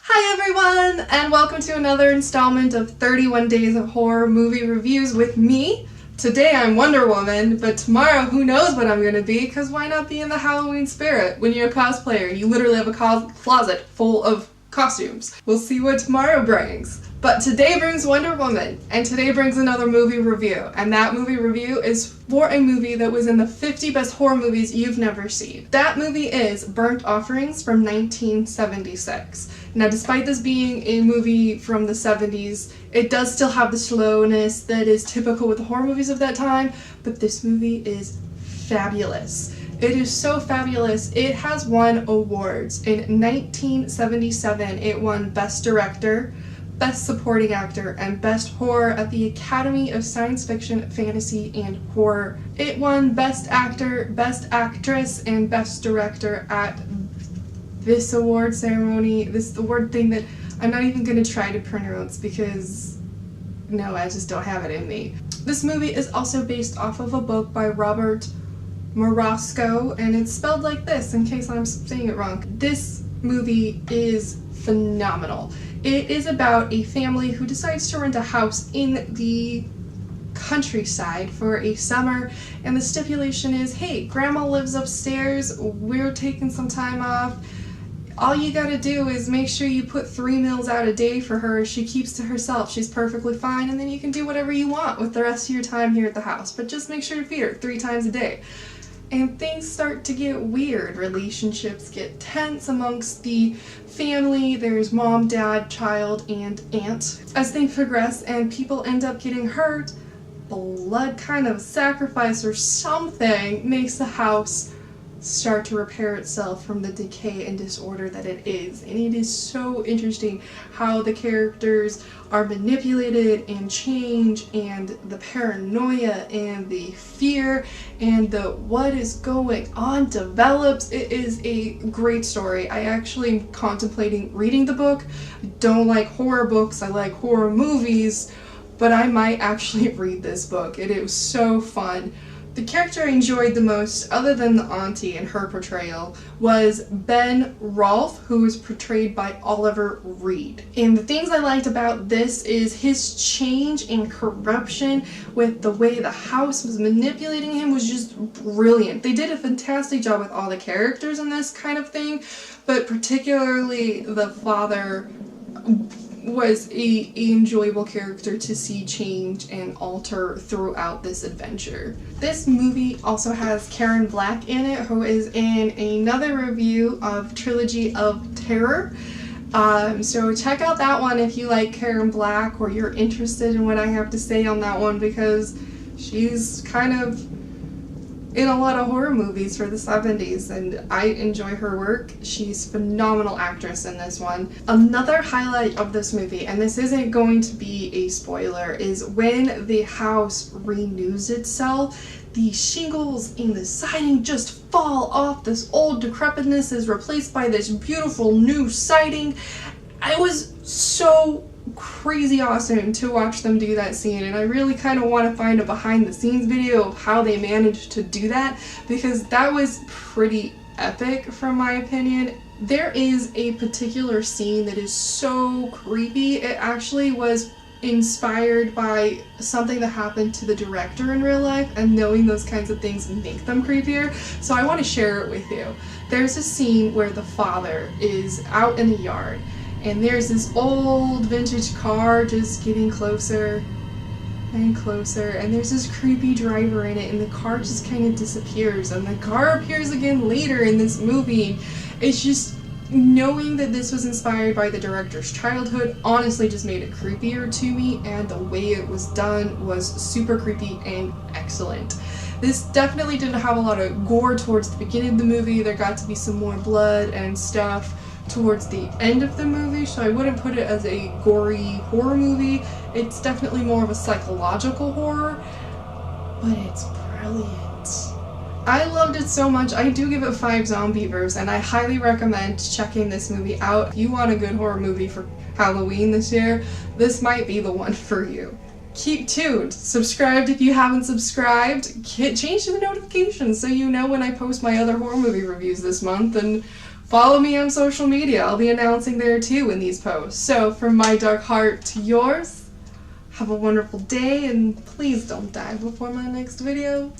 Hi everyone, and welcome to another installment of 31 Days of Horror Movie Reviews with me. Today I'm Wonder Woman, but tomorrow who knows what I'm going to be, because why not be in the Halloween spirit when you're a cosplayer and you literally have a closet full of costumes. We'll see what tomorrow brings. But today brings Wonder Woman, and today brings another movie review, and that movie review is for a movie that was in the 50 best horror movies you've never seen. That movie is Burnt Offerings from 1976. Now, despite this being a movie from the 70s, it does still have the slowness that is typical with the horror movies of that time, but this movie is fabulous. It is so fabulous. It has won awards. In 1977, it won Best Director, Best Supporting Actor, and Best Horror at the Academy of Science Fiction, Fantasy, and Horror. It won Best Actor, Best Actress, and Best Director at this award ceremony, this award thing that I'm not even going to try to pronounce because, no, I just don't have it in me. This movie is also based off of a book by Robert Morosco, and it's spelled like this in case I'm saying it wrong. This movie is phenomenal. It is about a family who decides to rent a house in the countryside for a summer, and the stipulation is, hey, grandma lives upstairs, we're taking some time off. All you gotta do is make sure you put 3 meals out a day for her. She keeps to herself. She's perfectly fine, and then you can do whatever you want with the rest of your time here at the house. But just make sure to feed her 3 times a day. And things start to get weird. Relationships get tense amongst the family. There's mom, dad, child, and aunt. As things progress and people end up getting hurt, blood kind of sacrifice or something makes the house start to repair itself from the decay and disorder that it is. And it is so interesting how the characters are manipulated and change, and the paranoia and the fear and the what is going on develops. It is a great story. I actually am contemplating reading the book. I don't like horror books, I like horror movies, but I might actually read this book. It was so fun. The character I enjoyed the most, other than the auntie and her portrayal, was Ben Rolfe, who was portrayed by Oliver Reed. And the things I liked about this is his change and corruption with the way the house was manipulating him was just brilliant. They did a fantastic job with all the characters in this kind of thing, but particularly the father was a enjoyable character to see change and alter throughout this adventure. This movie also has Karen Black in it, who is in another review of Trilogy of Terror. So check out that one if you like Karen Black or you're interested in what I have to say on that one, because she's kind of in a lot of horror movies for the 70s, and I enjoy her work. She's a phenomenal actress in this one. Another highlight of this movie, and this isn't going to be a spoiler, is when the house renews itself, the shingles and the siding just fall off. This old decrepitness is replaced by this beautiful new siding. It was so crazy awesome to watch them do that scene, and I really kind of want to find a behind the scenes video of how they managed to do that, because that was pretty epic from my opinion. There is a particular scene that is so creepy. It actually was inspired by something that happened to the director in real life, and knowing those kinds of things make them creepier, so I want to share it with you. There's a scene where the father is out in the yard, and there's this old vintage car just getting closer and closer, and there's this creepy driver in it, and the car just kind of disappears, and the car appears again later in this movie. It's just, knowing that this was inspired by the director's childhood honestly just made it creepier to me, and the way it was done was super creepy and excellent. This definitely didn't have a lot of gore towards the beginning of the movie. There got to be some more blood and stuff towards the end of the movie, so I wouldn't put it as a gory horror movie. It's definitely more of a psychological horror, but it's brilliant. I loved it so much. I do give it 5 Zombievers, and I highly recommend checking this movie out. If you want a good horror movie for Halloween this year, this might be the one for you. Keep tuned. Subscribed if you haven't subscribed. Change the notifications so you know when I post my other horror movie reviews this month, and follow me on social media. I'll be announcing there too in these posts. So from my dark heart to yours, have a wonderful day, and please don't die before my next video.